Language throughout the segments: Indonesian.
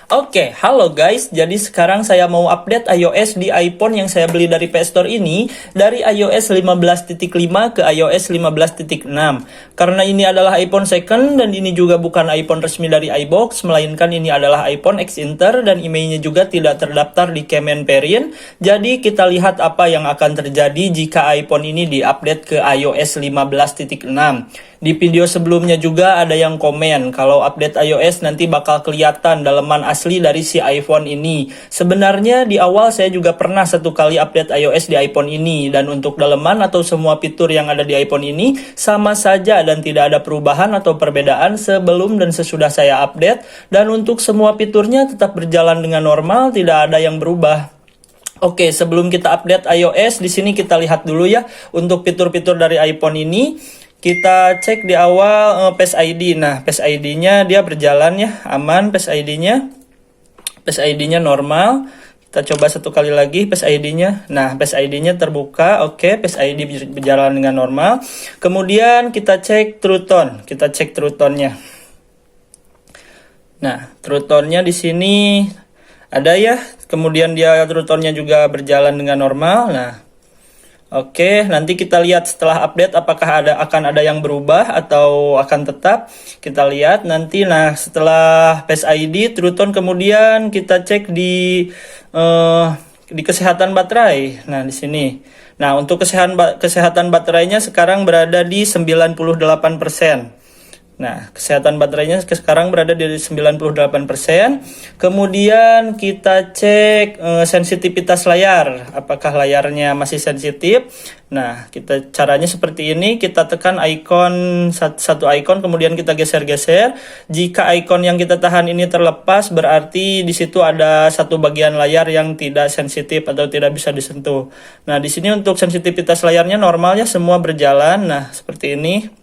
Oke, halo guys. Jadi sekarang saya mau update iOS di iPhone yang saya beli dari PS Store ini dari iOS 15.5 ke iOS 15.6. Karena ini adalah iPhone second dan ini juga bukan iPhone resmi dari iBox, melainkan ini adalah iPhone X Inter dan emailnya juga tidak terdaftar di Kemen Variant. Jadi kita lihat apa yang akan terjadi jika iPhone ini diupdate ke iOS 15.6. Di video sebelumnya juga ada yang komen kalau update iOS nanti bakal kelihatan daleman asli dari si iPhone ini. Sebenarnya di awal saya juga pernah satu kali update iOS di iPhone ini, dan untuk daleman atau semua fitur yang ada di iPhone ini sama saja dan tidak ada perubahan atau perbedaan sebelum dan sesudah saya update, dan untuk semua fiturnya tetap berjalan dengan normal, tidak ada yang berubah. Oke, sebelum kita update iOS, di sini kita lihat dulu ya untuk fitur-fitur dari iPhone ini. Kita cek di awal Face ID. Nah, Face ID-nya dia berjalan ya, aman Face ID-nya. Face ID-nya normal. Kita coba satu kali lagi Face ID-nya. Nah, Face ID-nya terbuka. Oke, Face ID berjalan dengan normal. Kemudian kita cek True Tone. Kita cek True Tone-nya. Nah, True Tone-nya di sini ada ya. Kemudian dia True Tone-nya juga berjalan dengan normal. Nah, oke, nanti kita lihat setelah update apakah akan ada yang berubah atau akan tetap. Kita lihat nanti. Nah, setelah Face ID, True Tone, kemudian kita cek di kesehatan baterai. Nah, di sini. Nah, untuk kesehatan baterainya sekarang berada di 98%. Nah, kesehatan baterainya sekarang berada di 98%. Kemudian kita cek sensitivitas layar. Apakah layarnya masih sensitif? Nah, caranya seperti ini. Kita tekan satu icon, kemudian kita geser-geser. Jika icon yang kita tahan ini terlepas, berarti di situ ada satu bagian layar yang tidak sensitif atau tidak bisa disentuh. Nah, di sini untuk sensitivitas layarnya normal ya, semua berjalan. Nah, seperti ini.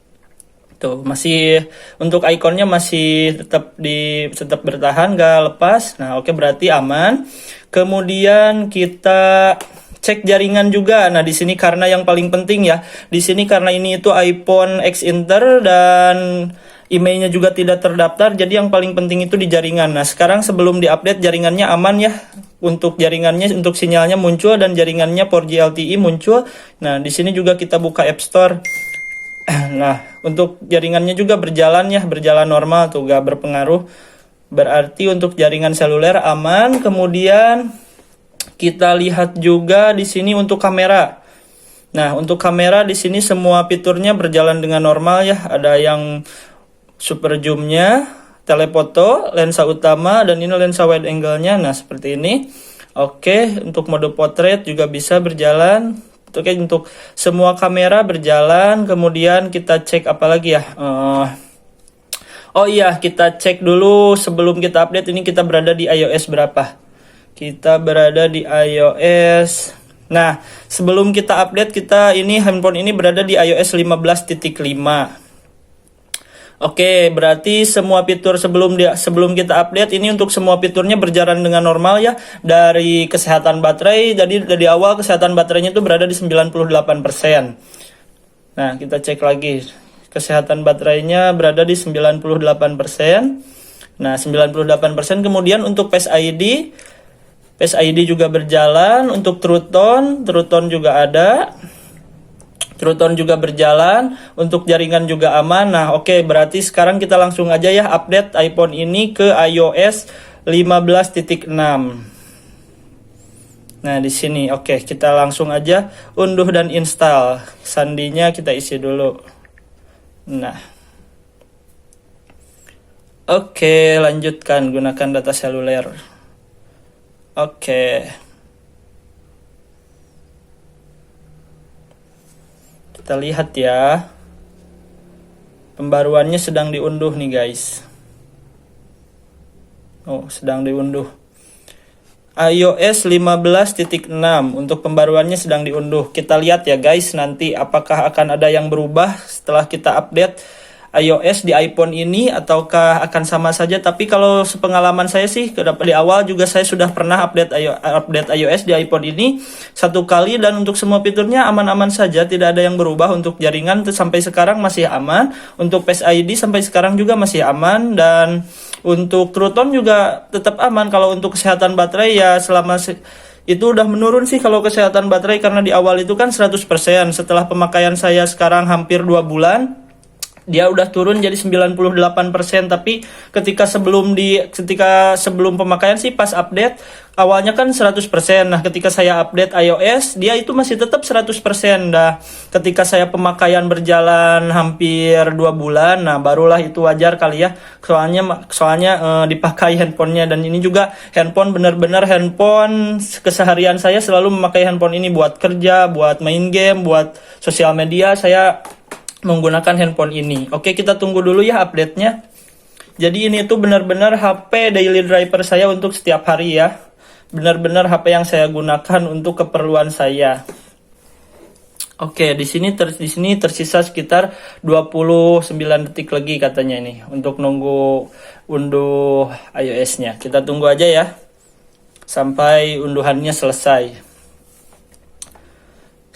Tuh, masih untuk ikonnya masih tetap bertahan, gak lepas. Nah, oke, berarti aman. Kemudian kita cek jaringan juga. Nah, di sini karena yang paling penting ya, di sini karena ini itu iPhone X Inter dan emailnya juga tidak terdaftar, jadi yang paling penting itu di jaringan. Nah, sekarang sebelum diupdate jaringannya aman ya. Untuk jaringannya, untuk sinyalnya muncul dan jaringannya 4G LTE muncul. Nah, di sini juga kita buka App Store. Nah, untuk jaringannya juga berjalan ya, berjalan normal tuh, gak berpengaruh. Berarti untuk jaringan seluler aman. Kemudian kita lihat juga di sini untuk kamera. Nah, untuk kamera di sini semua fiturnya berjalan dengan normal ya. Ada yang super zoom-nya, telefoto, lensa utama, dan ini lensa wide angle-nya. Nah, seperti ini. Oke, untuk mode portrait juga bisa berjalan. Oke, untuk semua kamera berjalan. Kemudian kita cek apa lagi ya? Oh iya, kita cek dulu sebelum kita update ini kita berada di iOS berapa. Kita berada di iOS. Nah, sebelum kita update handphone ini berada di iOS 15.5. Oke, berarti semua fitur sebelum kita update ini untuk semua fiturnya berjalan dengan normal ya. Dari kesehatan baterai, jadi dari awal kesehatan baterainya itu berada di 98%. Nah, kita cek lagi. Kesehatan baterainya berada di 98%. Nah, 98%. Kemudian untuk Face ID juga berjalan. Untuk True Tone juga ada. True Tone juga berjalan, untuk jaringan juga aman. Nah, oke, berarti sekarang kita langsung aja ya update iPhone ini ke iOS 15.6. Nah, di sini oke, kita langsung aja unduh dan install. Sandinya kita isi dulu. Nah. Oke, lanjutkan gunakan data seluler. Oke. Kita lihat ya, pembaruannya sedang diunduh nih guys. Oh, sedang diunduh. iOS 15.6 untuk pembaruannya sedang diunduh. Kita lihat ya guys, nanti apakah akan ada yang berubah setelah kita update iOS di iPhone ini ataukah akan sama saja. Tapi kalau sepengalaman saya sih di awal juga saya sudah pernah update iOS di iPhone ini 1 kali, dan untuk semua fiturnya aman-aman saja, tidak ada yang berubah. Untuk jaringan sampai sekarang masih aman, untuk Face ID sampai sekarang juga masih aman, dan untuk True Tone juga tetap aman. Kalau untuk kesehatan baterai ya itu udah menurun sih kalau kesehatan baterai, karena di awal itu kan 100%. Setelah pemakaian saya sekarang hampir 2 bulan, dia udah turun jadi 98%. Tapi ketika sebelum pemakaian sih, pas update awalnya kan 100%. Nah, ketika saya update iOS, dia itu masih tetap 100%. Nah, ketika saya pemakaian berjalan hampir 2 bulan, nah barulah itu wajar kali ya. Soalnya dipakai handphonenya, dan ini juga benar-benar handphone keseharian saya, selalu memakai handphone ini buat kerja, buat main game, buat sosial media. Saya menggunakan handphone ini. Oke, kita tunggu dulu ya update-nya. Jadi ini tuh benar-benar HP daily driver saya untuk setiap hari ya. Benar-benar HP yang saya gunakan untuk keperluan saya. Oke, di sini tersisa sekitar 29 detik lagi katanya ini untuk nunggu unduh iOS-nya. Kita tunggu aja ya sampai unduhannya selesai.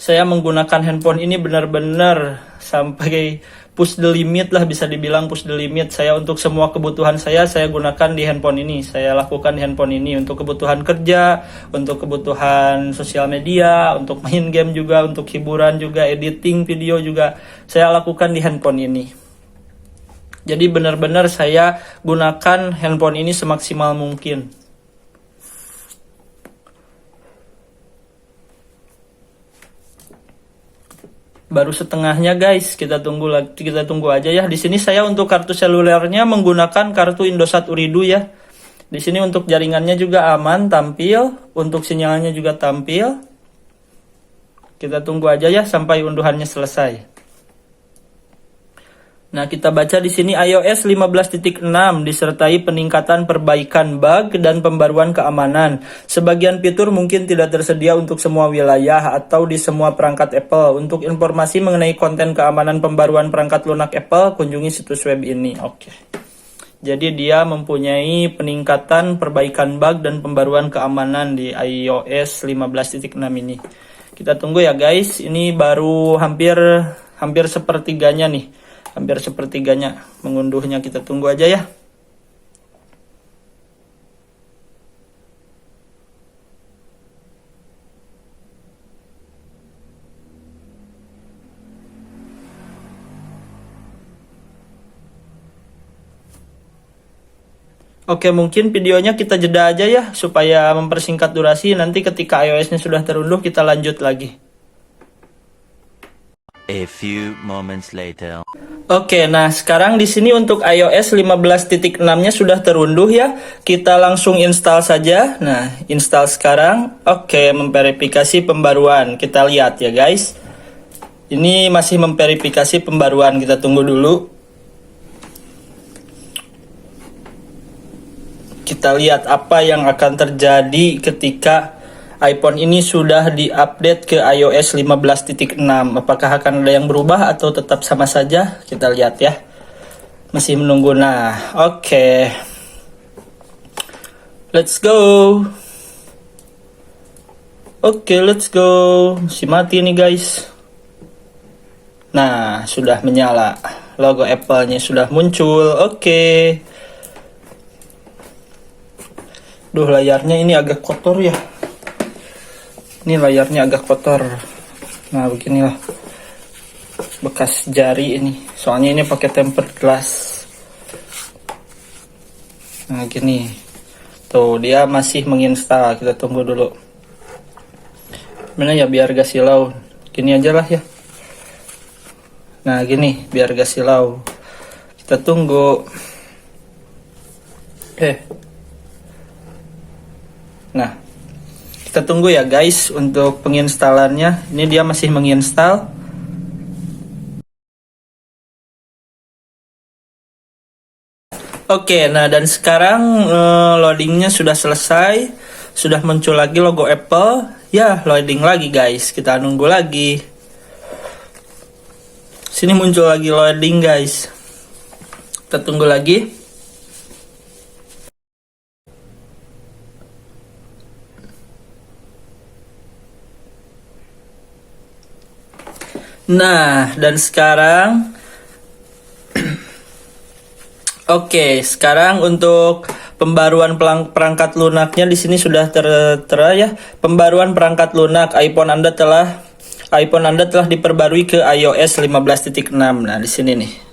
Saya menggunakan handphone ini benar-benar sampai push the limit lah, bisa dibilang push the limit. Saya untuk semua kebutuhan saya gunakan di handphone ini. Saya lakukan di handphone ini untuk kebutuhan kerja, untuk kebutuhan sosial media, untuk main game juga, untuk hiburan juga, editing video juga saya lakukan di handphone ini. Jadi benar-benar saya gunakan handphone ini semaksimal mungkin. Baru setengahnya guys, kita tunggu aja ya. Di sini saya untuk kartu selulernya menggunakan kartu Indosat Uridu ya. Di sini untuk jaringannya juga aman, tampil, untuk sinyalnya juga tampil. Kita tunggu aja ya sampai unduhannya selesai. Nah, kita baca di sini iOS 15.6 disertai peningkatan perbaikan bug dan pembaruan keamanan. Sebagian fitur mungkin tidak tersedia untuk semua wilayah atau di semua perangkat Apple. Untuk informasi mengenai konten keamanan pembaruan perangkat lunak Apple, kunjungi situs web ini. Oke. Jadi dia mempunyai peningkatan perbaikan bug dan pembaruan keamanan di iOS 15.6 ini. Kita tunggu ya guys. Ini baru hampir sepertiganya nih. Hampir sepertiganya mengunduhnya, kita tunggu aja ya. Oke, mungkin videonya kita jeda aja ya supaya mempersingkat durasi. Nanti ketika iOS-nya sudah terunduh kita lanjut lagi. A few moments later. Oke, nah sekarang di sini untuk iOS 15.6-nya sudah terunduh ya. Kita langsung install saja. Nah, install sekarang. Oke, memverifikasi pembaruan. Kita lihat ya guys. Ini masih memverifikasi pembaruan. Kita tunggu dulu. Kita lihat apa yang akan terjadi ketika iPhone ini sudah diupdate ke iOS 15.6. Apakah akan ada yang berubah atau tetap sama saja? Kita lihat ya. Masih menunggu. Nah, oke. Let's go. Oke, let's go. Masih mati nih guys. Nah, sudah menyala. Logo Apple-nya sudah muncul. Oke. Duh, layarnya ini agak kotor ya. Ini layarnya agak kotor. Nah, beginilah bekas jari ini. Soalnya ini pakai tempered glass. Nah, gini. Tuh, dia masih menginstal. Kita tunggu dulu. Mana ya biar gak silau. Gini aja lah ya. Nah, gini biar gak silau. Kita tunggu. Nah, kita tunggu ya guys untuk penginstalannya. Ini dia masih menginstal. Oke, nah dan sekarang loadingnya sudah selesai. Sudah muncul lagi logo Apple. Ya, loading lagi guys. Kita nunggu lagi. Sini muncul lagi loading guys. Kita tunggu lagi. Nah, dan sekarang oke, sekarang untuk pembaruan perangkat lunaknya di sini sudah tertera ya. Pembaruan perangkat lunak iPhone Anda telah diperbarui ke iOS 15.6. Nah, di sini nih.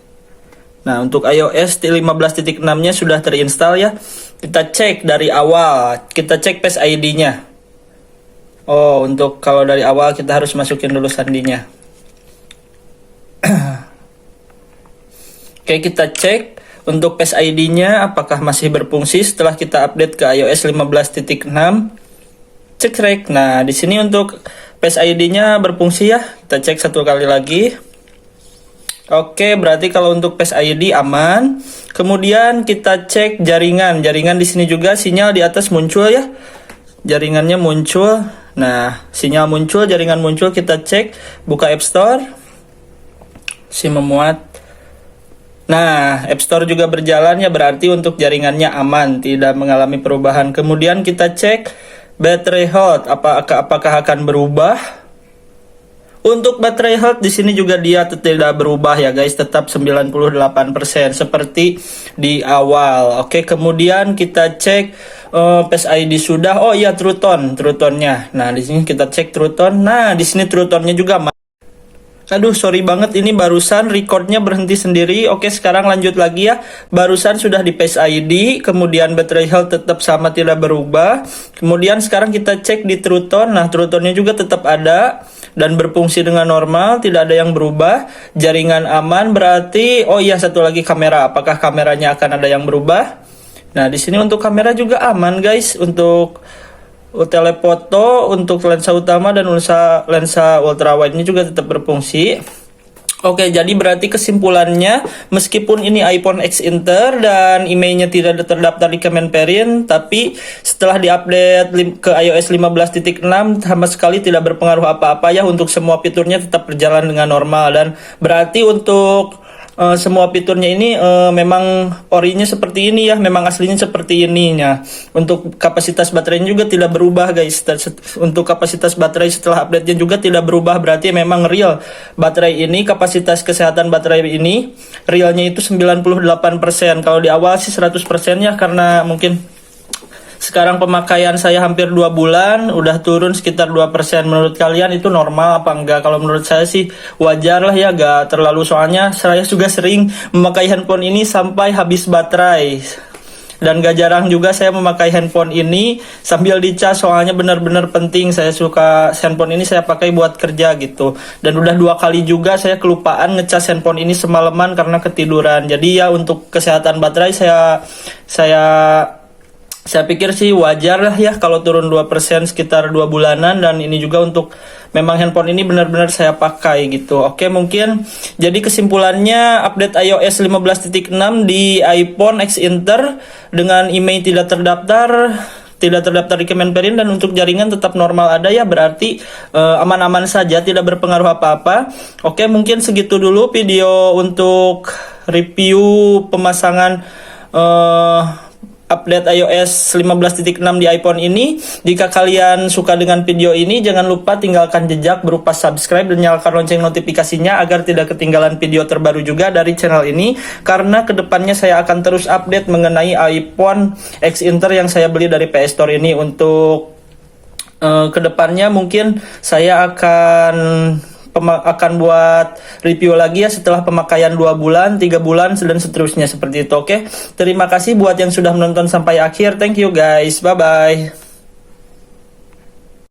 Nah, untuk iOS 15.6-nya sudah terinstall ya. Kita cek dari awal, kita cek Face ID-nya. Oh, untuk kalau dari awal kita harus masukin dulu sandinya. Oke, kita cek untuk Face ID-nya apakah masih berfungsi setelah kita update ke iOS 15.6. Cekrek. Nah, di sini untuk Face ID-nya berfungsi ya. Kita cek satu kali lagi. Oke, berarti kalau untuk Face ID aman. Kemudian kita cek jaringan. Jaringan di sini juga sinyal di atas muncul ya. Jaringannya muncul. Nah, sinyal muncul, jaringan muncul, kita cek, buka App Store. Si memuat. Nah, App Store juga berjalan ya, berarti untuk jaringannya aman, tidak mengalami perubahan. Kemudian kita cek battery health, apakah akan berubah? Untuk battery health di sini juga dia tidak berubah ya guys, tetap 98% seperti di awal. Oke, kemudian kita cek Face ID sudah. Oh iya, True Tone-nya. Nah, di sini kita cek True Tone. Nah, di sini True Tone-nya juga. Aduh, sorry banget, ini barusan recordnya berhenti sendiri. Oke, sekarang lanjut lagi ya. Barusan sudah di Face ID, kemudian battery health tetap sama, tidak berubah. Kemudian sekarang kita cek di True Tone. Nah, True Tone-nya juga tetap ada dan berfungsi dengan normal, tidak ada yang berubah. Jaringan aman, berarti oh iya, satu lagi kamera. Apakah kameranya akan ada yang berubah? Nah, di sini untuk kamera juga aman, guys. Untuk telefoto, untuk lensa utama dan lensa ultrawide-nya juga tetap berfungsi. Oke, jadi berarti kesimpulannya, meskipun ini iPhone X Inter dan emailnya tidak terdaftar di Kemenperin, tapi setelah diupdate ke iOS 15.6 sama sekali tidak berpengaruh apa-apa ya, untuk semua fiturnya tetap berjalan dengan normal. Dan berarti untuk semua fiturnya ini memang orinya seperti ini ya, memang aslinya seperti ininya. Untuk kapasitas baterainya juga tidak berubah guys. Untuk kapasitas baterai setelah update-nya juga tidak berubah, berarti memang real baterai ini, kapasitas kesehatan baterai ini realnya itu 98%. Kalau di awal sih 100% ya, karena mungkin sekarang pemakaian saya hampir 2 bulan, udah turun sekitar 2%. Menurut kalian itu normal apa enggak? Kalau menurut saya sih wajar lah ya, gak terlalu. Soalnya saya juga sering memakai handphone ini sampai habis baterai. Dan gak jarang juga saya memakai handphone ini sambil dicas, soalnya benar-benar penting. Saya suka handphone ini, saya pakai buat kerja gitu. Dan udah 2 kali juga saya kelupaan ngecas handphone ini semalaman karena ketiduran. Jadi ya untuk kesehatan baterai saya pikir sih wajar lah ya kalau turun 2% sekitar 2 bulanan. Dan ini juga untuk memang handphone ini benar-benar saya pakai gitu. Oke, mungkin jadi kesimpulannya update iOS 15.6 di iPhone X Inter dengan email tidak terdaftar di Kemenperin, dan untuk jaringan tetap normal ada ya, berarti aman-aman saja, tidak berpengaruh apa-apa. Oke, mungkin segitu dulu video untuk review pemasangan update iOS 15.6 di iPhone ini. Jika kalian suka dengan video ini, jangan lupa tinggalkan jejak berupa subscribe dan nyalakan lonceng notifikasinya agar tidak ketinggalan video terbaru juga dari channel ini, karena kedepannya saya akan terus update mengenai iPhone X Inter yang saya beli dari PS Store ini. Untuk kedepannya mungkin saya akan buat review lagi ya setelah pemakaian 2 bulan, 3 bulan, dan seterusnya seperti itu. Oke, terima kasih buat yang sudah menonton sampai akhir. Thank you guys, bye bye.